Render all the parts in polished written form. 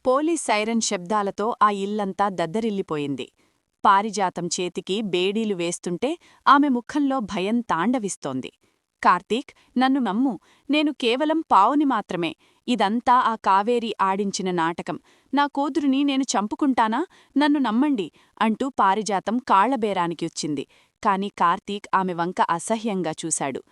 Police siren శబ్దాలతో ఆ ఇల్లంతా దద్దరిల్లిపోయింది. పారిజాతం చేతికి బేడీలు వేస్తుంటే ఆమె ముఖంలో భయం తాండవిస్తోంది. కార్తీక్, నన్ను నమ్ము, నేను కేవలం పావుని మాత్రమే. ఇదంతా ఆ కావేరి ఆడించిన నాటకం. నా కూతురిని నేను చంపుకుంటానా? నన్ను నమ్మండి అంటూ పారిజాతం కాళ్లబేరానికి వచ్చింది. కాని కార్తీక్ ఆమె వంక అసహ్యంగా చూశాడు.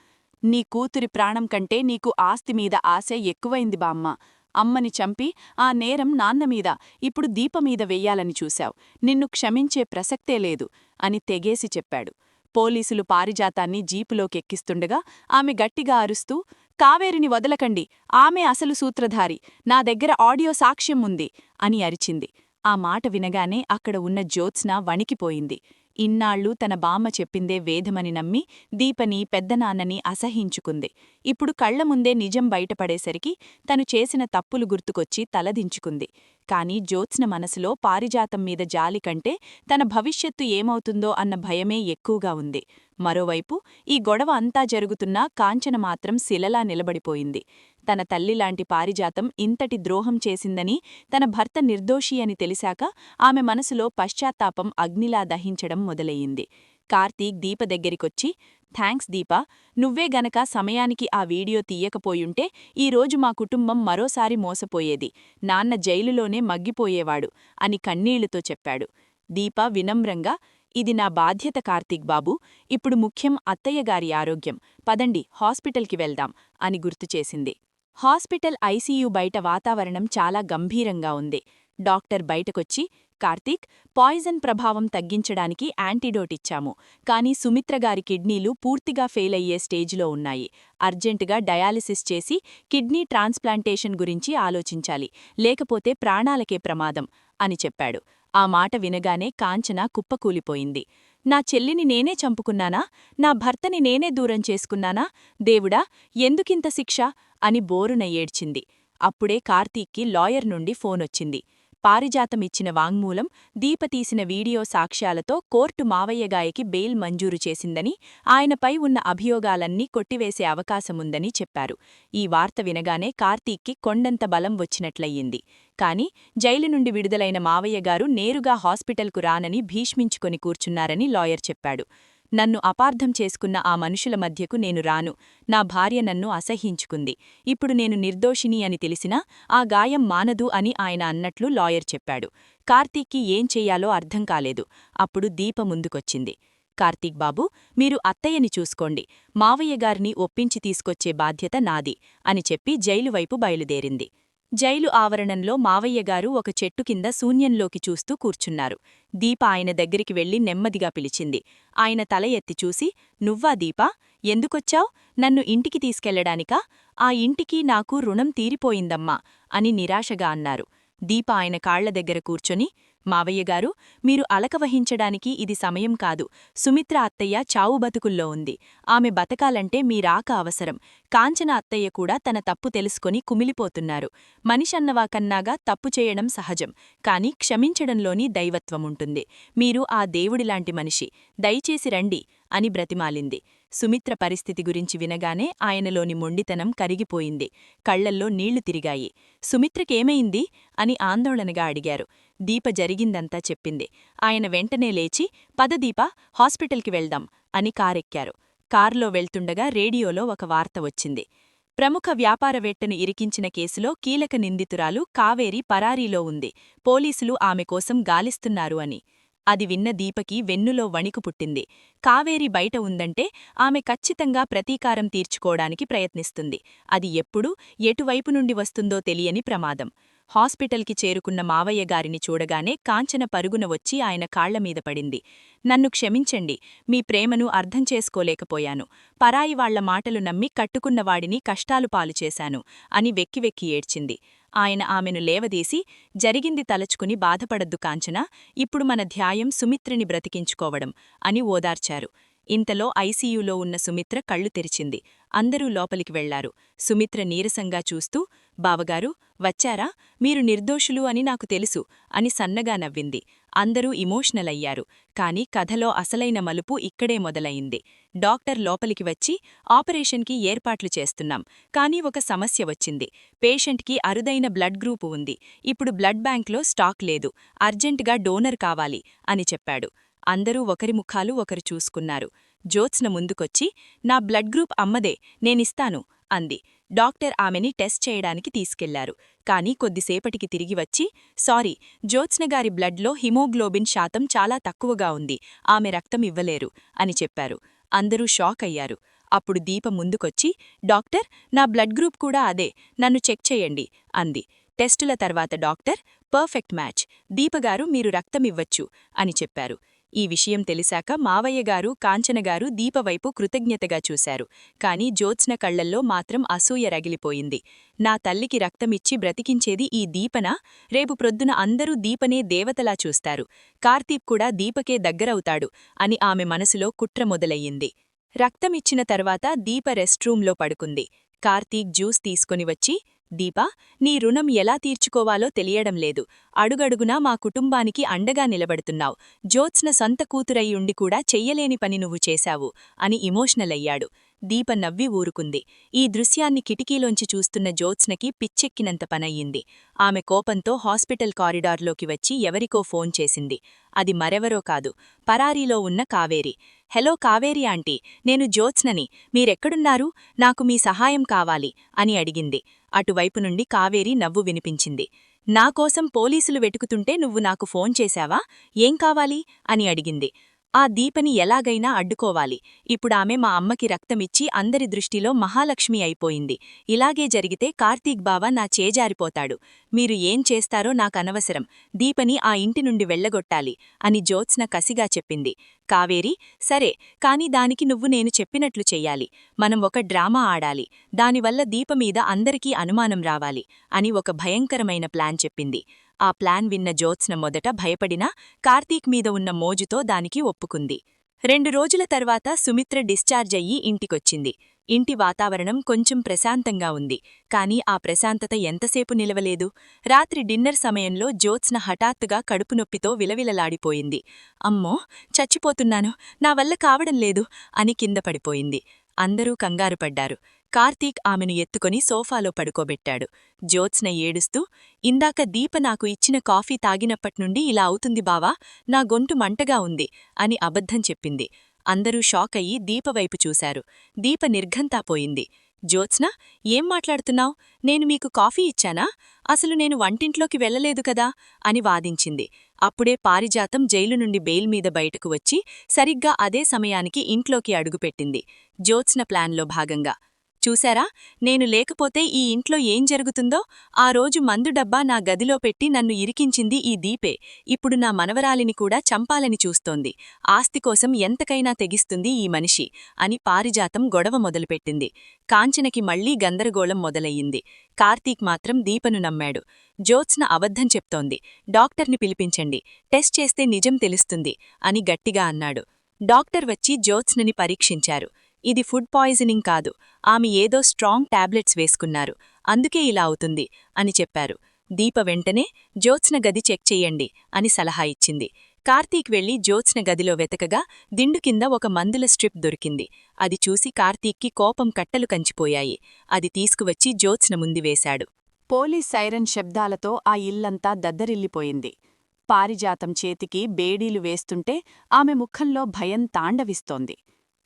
నీ కూతురి ప్రాణం కంటే నీకు ఆస్తిమీద ఆశ ఎక్కువైంది బామ్మ. అమ్మని చంపి ఆ నేరం నాన్నమీద, ఇప్పుడు దీపమీద వెయ్యాలని చూశావు. నిన్ను క్షమించే ప్రసక్తే లేదు అని తెగేసి చెప్పాడు. పోలీసులు పారిజాతాన్ని జీపులోకెక్కిస్తుండగా ఆమె గట్టిగా అరుస్తూ, కావేరిని వదలకండి, ఆమె అసలు సూత్రధారి, నా దగ్గర ఆడియో సాక్ష్యం ఉంది అని అరిచింది. ఆ మాట వినగానే అక్కడ ఉన్న జ్యోత్స్న వణికిపోయింది. ఇన్నాళ్లూ తన బామ్మ చెప్పిందే వేదమని నమ్మి దీపని, పెద్దనాన్నని అసహించుకుంది. ఇప్పుడు కళ్లముందే నిజం బయటపడేసరికి తను చేసిన తప్పులు గుర్తుకొచ్చి తలదించుకుంది. కాని జ్యోత్స్న మనసులో పారిజాతం మీద జాలి కంటే తన భవిష్యత్తు ఏమవుతుందో అన్న భయమే ఎక్కువగా ఉంది. మరోవైపు ఈ గొడవ అంతా జరుగుతున్నా కాంచన మాత్రం శిలలా నిలబడిపోయింది. తన తల్లిలాంటి పారిజాతం ఇంతటి ద్రోహం చేసిందని, తన భర్త నిర్దోషి అని తెలిసాక ఆమె మనసులో పశ్చాత్తాపం అగ్నిలా దహించడం మొదలయ్యింది. కార్తీక్ దీప దగ్గరికొచ్చి, థాంక్స్ దీపా, నువ్వే గనక సమయానికి ఆ వీడియో తీయకపోయుంటే ఈరోజు మా కుటుంబం మరోసారి మోసపోయేది. నాన్న జైలులోనే మగ్గిపోయేవాడు అని కన్నీళ్లతో చెప్పాడు. దీప వినమ్రంగా, ఇది నా బాధ్యత కార్తీక్ బాబూ, ఇప్పుడు ముఖ్యం అత్తయ్యగారి ఆరోగ్యం, పదండి హాస్పిటల్కి వెళ్దాం అని గుర్తుచేసింది. హాస్పిటల్ ఐసీయూ బయట వాతావరణం చాలా గంభీరంగా ఉంది. డాక్టర్ బయటకొచ్చి, కార్తీక్, పాయిజన్ ప్రభావం తగ్గించడానికి యాంటీడోట్ ఇచ్చాము. కానీ సుమిత్రగారి కిడ్నీలు పూర్తిగా ఫెయిలయ్యే స్టేజిలో ఉన్నాయి. అర్జెంటుగా డయాలిసిస్ చేసి కిడ్నీ ట్రాన్స్ప్లాంటేషన్ గురించి ఆలోచించాలి, లేకపోతే ప్రాణాలకే ప్రమాదం అని చెప్పాడు. ఆ మాట వినగానే కాంచన కుప్పకూలిపోయింది. నా చెల్లిని నేనే చంపుకున్నానా? నా భర్తని నేనే దూరం చేసుకున్నానా? దేవుడా, ఎందుకింత శిక్ష అని బోరున ఏడ్చింది. అప్పుడే కార్తీక్కి లాయర్ నుండి ఫోనొచ్చింది. పారిజాతమిచ్చిన వాంగ్మూలం, దీప తీసిన వీడియో సాక్ష్యాలతో కోర్టు మావయ్యగాయకి బెయిల్ మంజూరు చేసిందని, ఆయనపై ఉన్న అభియోగాలన్నీ కొట్టివేసే అవకాశముందని చెప్పారు. ఈ వార్త వినగానే కార్తీక్కి కొండంత బలం వచ్చినట్లయింది. కాని జైలు నుండి విడుదలైన మావయ్యగారు నేరుగా హాస్పిటల్కు రానని భీష్మించుకొని కూర్చున్నారని లాయర్ చెప్పాడు. నన్ను అపార్థం చేసుకున్న ఆ మనుషుల మధ్యకు నేను రాను. నా భార్య నన్ను అసహ్యించుకుంది. ఇప్పుడు నేను నిర్దోషిని అని తెలిసినా ఆ గాయం మానదు అని ఆయన అన్నట్లు లాయర్ చెప్పాడు. కార్తీక్కి ఏం చెయ్యాలో అర్థం కాలేదు. అప్పుడు దీప ముందుకొచ్చింది. కార్తీక్ బాబూ, మీరు అత్తయ్యని చూసుకోండి, మావయ్యగారిని ఒప్పించి తీసుకొచ్చే బాధ్యత నాది అని చెప్పి జైలువైపు బయలుదేరింది. జైలు ఆవరణంలో మావయ్యగారు ఒక చెట్టు కింద శూన్యంలోకి చూస్తూ కూర్చున్నారు. దీప ఆయన దగ్గరికి వెళ్లి నెమ్మదిగా పిలిచింది. ఆయన తల ఎత్తి చూసి, నువ్వా దీపా? ఎందుకొచ్చావ్? నన్ను ఇంటికి తీసుకెళ్లడానికా? ఆ ఇంటికి నాకు రుణం తీరిపోయిందమ్మా అని నిరాశగా అన్నారు. దీప ఆయన కాళ్ల దగ్గర కూర్చొని, మావయ్యగారు, మీరు అలక వహించడానికి ఇది సమయం కాదు. సుమిత్ర అత్తయ్య చావు బతుకుల్లో ఉంది. ఆమె బతకాలంటే మీరాక అవసరం. కాంచన అత్తయ్య కూడా తన తప్పు తెలుసుకొని కుమిలిపోతున్నారు. మనిషన్నవాకన్నాగా తప్పు చేయడం సహజం, కాని క్షమించడంలోని దైవత్వముంటుంది. మీరు ఆ దేవుడిలాంటి మనిషి, దయచేసి రండి అని బ్రతిమాలింది. సుమిత్ర పరిస్థితి గురించి వినగానే ఆయనలోని మొండితనం కరిగిపోయింది. కళ్లల్లో నీళ్లు తిరిగాయి. సుమిత్రకేమైంది అని ఆందోళనగా అడిగారు. దీప జరిగిందంతా చెప్పింది. ఆయన వెంటనే లేచి, పద దీపా, హాస్పిటల్కి వెళ్దాం అని కారెక్కారు. కారులో వెళ్తుండగా రేడియోలో ఒక వార్త వచ్చింది. ప్రముఖ వ్యాపారవేత్తను ఇరికించిన కేసులో కీలక నిందితురాలు కావేరి పరారీలో ఉంది. పోలీసులు ఆమె కోసం గాలిస్తున్నారు అని. అది విన్న దీపకి వెన్నులో వణికు పుట్టింది. కావేరి బయట ఉందంటే ఆమె ఖచ్చితంగా ప్రతీకారం తీర్చుకోవడానికి ప్రయత్నిస్తుంది. అది ఎప్పుడు, ఎటువైపు నుండి వస్తుందో తెలియని ప్రమాదం. హాస్పిటల్కి చేరుకున్న మావయ్యగారిని చూడగానే కాంచన పరుగున వచ్చి ఆయన కాళ్లమీద పడింది. నన్ను క్షమించండి, మీ ప్రేమను అర్థం చేసుకోలేకపోయాను. పరాయివాళ్ల మాటలు నమ్మి కట్టుకున్నవాడిని కష్టాలు పాలుచేశాను అని వెక్కి ఏడ్చింది. ఆయన ఆమెను లేవదీసి, జరిగింది తలచుకుని బాధపడద్దు కాంచనా, ఇప్పుడు మన ధ్యాయం సుమిత్రని బ్రతికించుకోవడం అని ఓదార్చారు. ఇంతలో ఐసీయూలో ఉన్న సుమిత్ర కళ్ళు తెరిచింది. అందరూ లోపలికి వెళ్లారు. సుమిత్ర నీరసంగా చూస్తూ, బావగారు వచ్చారా? మీరు నిర్దోషులు అని నాకు తెలుసు అని సన్నగా నవ్వింది. అందరూ ఇమోషనల్ అయ్యారు. కాని కథలో అసలైన మలుపు ఇక్కడే మొదలయింది. డాక్టర్ లోపలికి వచ్చి ఆపరేషన్కి ఏర్పాట్లు చేస్తున్నాం, కానీ ఒక సమస్య వచ్చింది. పేషెంట్కి అరుదైన బ్లడ్ గ్రూపు ఉంది. ఇప్పుడు బ్లడ్ బ్యాంక్లో స్టాక్ లేదు. అర్జెంటుగా డోనర్ కావాలి అని చెప్పాడు. అందరూ ఒకరి ముఖాలు ఒకరు చూసుకున్నారు. జ్యోత్స్న ముందుకొచ్చి, నా బ్లడ్ గ్రూప్ అమ్మదే, నేనిస్తాను అంది. డాక్టర్ ఆమెని టెస్ట్ చేయడానికి తీసుకెళ్లారు. కాని కొద్దిసేపటికి తిరిగి వచ్చి, సారీ, జ్యోత్స్నగారి బ్లడ్లో హిమోగ్లోబిన్ శాతం చాలా తక్కువగా ఉంది, ఆమె రక్తం ఇవ్వలేరు అని చెప్పారు. అందరూ షాక్ అయ్యారు. అప్పుడు దీప ముందుకొచ్చి, డాక్టర్, నా బ్లడ్ గ్రూప్ కూడా అదే, నన్ను చెక్ చేయండి అంది. టెస్టుల తర్వాత డాక్టర్, పర్ఫెక్ట్ మ్యాచ్, దీపగారు మీరు రక్తమివ్వచ్చు అని చెప్పారు. ఈ విషయం తెలిసాక మావయ్యగారు, కాంచనగారు దీపవైపు కృతజ్ఞతగా చూశారు. కాని జ్యోత్స్న కళ్లల్లో మాత్రం అసూయ రగిలిపోయింది. నా తల్లికి రక్తమిచ్చి బ్రతికించేది ఈ దీపనా? రేపు ప్రొద్దున అందరూ దీపనే దేవతలా చూస్తారు. కార్తీక్ కూడా దీపకే దగ్గరవుతాడు అని ఆమె మనసులో కుట్ర మొదలయ్యింది. రక్తమిచ్చిన తర్వాత దీప రెస్ట్రూంలో పడుకుంది. కార్తీక్ జ్యూస్ తీసుకొని వచ్చి, దీపా, నీ రుణం ఎలా తీర్చుకోవాలో తెలియడం లేదు. అడుగడుగునా మా కుటుంబానికి అండగా నిలబడుతున్నావు. జ్యోత్స్న సొంత కూతురై ఉండి కూడా చెయ్యలేని పని నువ్వు చేశావు అని ఇమోషనల్ అయ్యాడు. దీప నవ్వి ఊరుకుంది. ఈ దృశ్యాన్ని కిటికీలోంచి చూస్తున్న జ్యోత్స్నకి పిచ్చెక్కినంత పనయ్యింది. ఆమె కోపంతో హాస్పిటల్ కారిడార్లోకి వచ్చి ఎవరికో ఫోన్ చేసింది. అది మరెవరో కాదు, పరారీలో ఉన్న కావేరి. హలో కావేరి ఆంటీ, నేను జ్యోత్స్నని, మీరెక్కడున్నారు? నాకు మీ సహాయం కావాలి అని అడిగింది. అటువైపు నుండి కావేరి నవ్వు వినిపించింది. నాకోసం పోలీసులు వెతుకుతుంటే నువ్వు నాకు ఫోన్ చేశావా? ఏం కావాలి అని అడిగింది. ఆ దీపని ఎలాగైనా అడ్డుకోవాలి. ఇప్పుడామె మా అమ్మకి రక్తమిచ్చి అందరి దృష్టిలో మహాలక్ష్మి అయిపోయింది. ఇలాగే జరిగితే కార్తీక్ బావ నా చేజారిపోతాడు. మీరు ఏం చేస్తారో నాకనవసరం. దీపని ఆ ఇంటి నుండి వెళ్లగొట్టాలి అని జ్యోత్స్న కసిగా చెప్పింది. కావేరి, సరే, కాని దానికి నువ్వు నేను చెప్పినట్లు చెయ్యాలి. మనం ఒక డ్రామా ఆడాలి. దానివల్ల దీపమీద అందరికీ అనుమానం రావాలి అని ఒక భయంకరమైన ప్లాన్ చెప్పింది. ఆ ప్లాన్ విన్న జ్యోత్స్న మొదట భయపడినా కార్తీక్ మీద ఉన్న మోజుతో దానికి ఒప్పుకుంది. 2 రోజుల తర్వాత సుమిత్ర డిశ్చార్జ్ అయ్యి ఇంటికొచ్చింది. ఇంటి వాతావరణం కొంచెం ప్రశాంతంగా ఉంది. కాని ఆ ప్రశాంతత ఎంతసేపు నిలవలేదు. రాత్రి డిన్నర్ సమయంలో జ్యోత్స్న హఠాత్తుగా కడుపునొప్పితో విలవిలలాడిపోయింది. అమ్మో, చచ్చిపోతున్నాను, నా వల్ల కావడం లేదు అని కింద పడిపోయింది. అందరూ కంగారుపడ్డారు. కార్తీక్ ఆమెను ఎత్తుకొని సోఫాలో పడుకోబెట్టాడు. జ్యోత్స్న ఏడుస్తూ, ఇందాక దీప నాకు ఇచ్చిన కాఫీ తాగినప్పట్నుండి ఇలా అవుతుంది బావా, నా గొంతు మంటగా ఉంది అని అబద్ధం చెప్పింది. అందరూ షాక్ అయ్యి దీపవైపు చూశారు. దీప నిర్ఘంతాపోయింది. జ్యోత్స్న, ఏం మాట్లాడుతున్నావ్? నేను మీకు కాఫీ ఇచ్చానా? అసలు నేను వంటింట్లోకి వెళ్లలేదు కదా అని వాదించింది. అప్పుడే పారిజాతం జైలు నుండి బెయిల్ మీద బయటకు వచ్చి సరిగ్గా అదే సమయానికి ఇంట్లోకి అడుగుపెట్టింది. జ్యోత్స్న ప్లాన్లో భాగంగా. చూశారా, నేను లేకపోతే ఈ ఇంట్లో ఏం జరుగుతుందో? ఆ రోజు మందు డబ్బా నా గదిలో పెట్టి నన్ను ఇరికించింది ఈ దీపే. ఇప్పుడు నా మనవరాలిని కూడా చంపాలని చూస్తోంది. ఆస్తి కోసం ఎంతకైనా తెగిస్తుంది ఈ మనిషి అని పారిజాతం గొడవ మొదలుపెట్టింది. కాంచనకి మళ్లీ గందరగోళం మొదలయ్యింది. కార్తీక్ మాత్రం దీపను నమ్మాడు. జ్యోత్స్న అబద్ధం చెప్తోంది, డాక్టర్ని పిలిపించండి, టెస్ట్ చేస్తే నిజం తెలుస్తుంది అని గట్టిగా అన్నాడు. డాక్టర్ వచ్చి జ్యోత్స్నని పరీక్షించారు. ఇది ఫుడ్ పాయిజనింగ్ కాదు, ఆమె ఏదో స్ట్రాంగ్ టాబ్లెట్స్ వేసుకున్నారు, అందుకే ఇలా అవుతుంది అని చెప్పారు. దీప వెంటనే జ్యోత్స్న గది చెక్ చెయ్యండి అని సలహా ఇచ్చింది. కార్తీక్ వెళ్లి జ్యోత్స్న గదిలో వెతకగా దిండు కింద ఒక మందుల స్ట్రిప్ దొరికింది. అది చూసి కార్తీక్కి కోపం కట్టలు కంచిపోయాయి. అది తీసుకువచ్చి జ్యోత్స్న ముందివేశాడు. పోలీస్ సైరన్ శబ్దాలతో ఆ ఇల్లంతా దద్దరిల్లిపోయింది. పారిజాతం చేతికి బేడీలు వేస్తుంటే ఆమె ముఖంలో భయం తాండవిస్తోంది.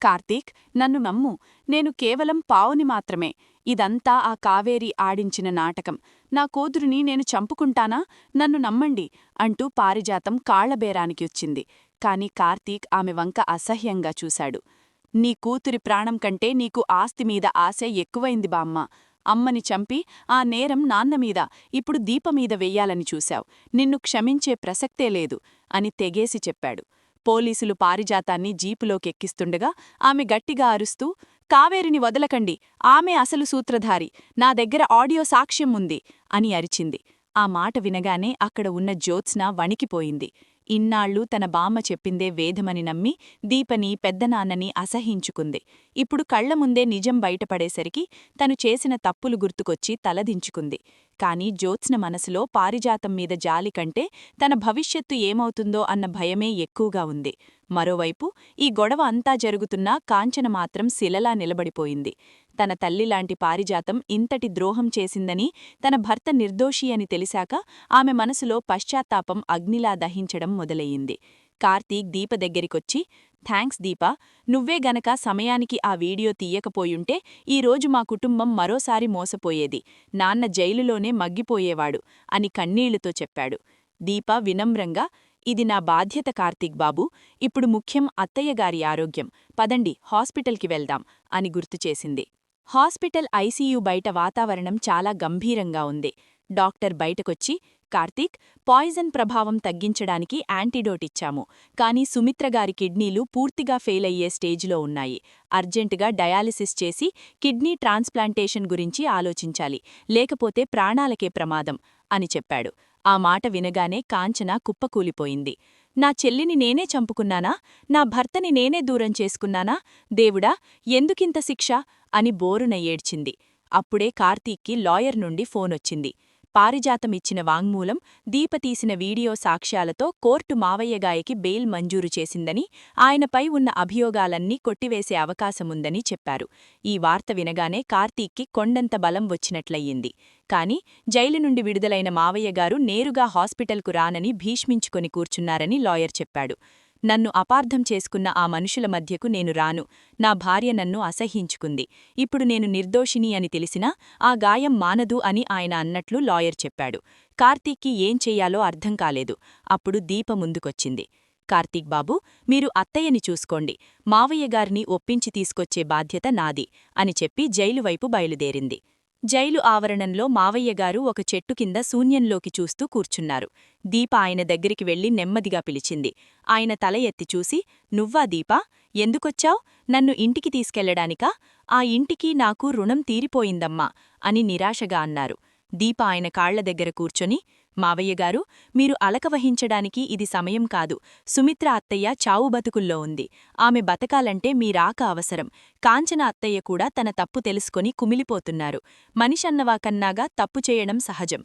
కార్తీక్, నన్ను నమ్ము, నేను కేవలం పావుని మాత్రమే. ఇదంతా ఆ కావేరి ఆడించిన నాటకం. నా కూతురిని నేను చంపుకుంటానా? నన్ను నమ్మండి అంటూ పారిజాతం కాళ్లబేరానికి వచ్చింది. కాని కార్తీక్ ఆమె వంక అసహ్యంగా చూశాడు. నీ కూతురి ప్రాణం కంటే నీకు ఆస్తిమీద ఆశ ఎక్కువైంది బామ్మ. అమ్మని చంపి ఆ నేరం నాన్నమీద, ఇప్పుడు దీపమీద వెయ్యాలని చూశావు. నిన్ను క్షమించే ప్రసక్తే లేదు అని తెగేసి చెప్పాడు. పోలీసులు పారిజాతాన్ని జీపులోకెక్కిస్తుండగా ఆమె గట్టిగా అరుస్తూ, కావేరిని వదలకండి, ఆమె అసలు సూత్రధారి, నా దగ్గర ఆడియో సాక్ష్యం ఉంది అని అరిచింది. ఆ మాట వినగానే అక్కడ ఉన్న జ్యోత్స్న వణికిపోయింది. ఇన్నాళ్లూ తన బామ్మ చెప్పిందే వేదమని నమ్మి దీపని పెద్దనాన్నని అసహించుకుంది. ఇప్పుడు కళ్లముందే నిజం బయటపడేసరికి తను చేసిన తప్పులు గుర్తుకొచ్చి తలదించుకుంది. కాని జ్యోత్స్న మనసులో పారిజాతం మీద జాలి కంటే తన భవిష్యత్తు ఏమవుతుందో అన్న భయమే ఎక్కువగా ఉంది. మరోవైపు ఈ గొడవ అంతా జరుగుతున్నా కాంచన మాత్రం శిలలా నిలబడిపోయింది. తన తల్లిలాంటి పారిజాతం ఇంతటి ద్రోహం చేసిందని, తన భర్త నిర్దోషి అని తెలిసాక ఆమె మనసులో పశ్చాత్తాపం అగ్నిలా దహించడం మొదలయ్యింది. కార్తీక్ దీప దగ్గరికొచ్చి, థాంక్స్ దీపా, నువ్వే గనక సమయానికి ఆ వీడియో తీయకపోయుంటే ఈరోజు మా కుటుంబం మరోసారి మోసపోయేది, నాన్న జైలులోనే మగ్గిపోయేవాడు అని కన్నీళ్లతో చెప్పాడు. దీప వినమ్రంగా, ఇది నా బాధ్యత కార్తీక్ బాబూ, ఇప్పుడు ముఖ్యం అత్తయ్యగారి ఆరోగ్యం, పదండి హాస్పిటల్కి వెళ్దాం అని గుర్తుచేసింది. హాస్పిటల్ ఐసీయూ బయట వాతావరణం చాలా గంభీరంగా ఉంది. డాక్టర్ బయటకొచ్చి, కార్తీక్, పాయిజన్ ప్రభావం తగ్గించడానికి యాంటీడోట్ ఇచ్చాము, కానీ సుమిత్రగారి కిడ్నీలు పూర్తిగా ఫెయిల్ అయ్యే స్టేజ్లో ఉన్నాయి. అర్జెంటుగా డయాలిసిస్ చేసి కిడ్నీ ట్రాన్స్ప్లాంటేషన్ గురించి ఆలోచించాలి, లేకపోతే ప్రాణాలకే ప్రమాదం అని చెప్పాడు. ఆ మాట వినగానే కాంచన కుప్పకూలిపోయింది. నా చెల్లిని నేనే చంపుకున్నానా? నా భర్తని నేనే దూరం చేసుకున్నానా? దేవుడా, ఎందుకింత శిక్ష అని బోరున ఏడ్చింది. అప్పుడే కార్తీక్కి లాయర్ నుండి ఫోనొచ్చింది. పారిజాతమిచ్చిన వాంగ్మూలం, దీప తీసిన వీడియో సాక్ష్యాలతో కోర్టు మావయ్యగాయకి బెయిల్ మంజూరు చేసిందని, ఆయనపై ఉన్న అభియోగాలన్నీ కొట్టివేసే అవకాశముందని చెప్పారు. ఈ వార్త వినగానే కార్తీక్కి కొండంత బలం వచ్చినట్లయింది. కాని జైలు నుండి విడుదలైన మావయ్యగారు నేరుగా హాస్పిటల్కు రానని భీష్మించుకొని కూర్చున్నారని లాయర్ చెప్పాడు. నన్ను అపార్థం చేసుకున్న ఆ మనుషుల మధ్యకు నేను రాను, నా భార్య నన్ను అసహ్యించుకుంది, ఇప్పుడు నేను నిర్దోషిని అని తెలిసినా ఆ గాయం మానదు అని ఆయన అన్నట్లు లాయర్ చెప్పాడు. కార్తీక్కి ఏం చెయ్యాలో అర్థం కాలేదు. అప్పుడు దీప ముందుకొచ్చింది. కార్తీక్ బాబూ, మీరు అత్తయ్యని చూసుకోండి, మావయ్యగారిని ఒప్పించి తీసుకొచ్చే బాధ్యత నాది అని చెప్పి జైలువైపు బయలుదేరింది. జైలు ఆవరణంలో మావయ్యగారు ఒక చెట్టు కింద శూన్యంలోకి చూస్తూ కూర్చున్నారు. దీప ఆయన దగ్గరికి వెళ్లి నెమ్మదిగా పిలిచింది. ఆయన తల ఎత్తి చూసి, నువ్వా దీపా, ఎందుకొచ్చావ్? నన్ను ఇంటికి తీసుకెళ్లడానికా? ఆ ఇంటికి నాకు రుణం తీరిపోయిందమ్మా అని నిరాశగా అన్నారు. దీప ఆయన కాళ్ల దగ్గర కూర్చొని, మావయ్యగారు, మీరు అలక వహించడానికి ఇది సమయం కాదు. సుమిత్ర అత్తయ్య చావు బతుకుల్లో ఉంది. ఆమె బతకాలంటే మీ రాక అవసరం. కాంచన అత్తయ్య కూడా తన తప్పు తెలుసుకొని కుమిలిపోతున్నారు. మనిషన్నవాకన్నాగా తప్పు చేయడం సహజం.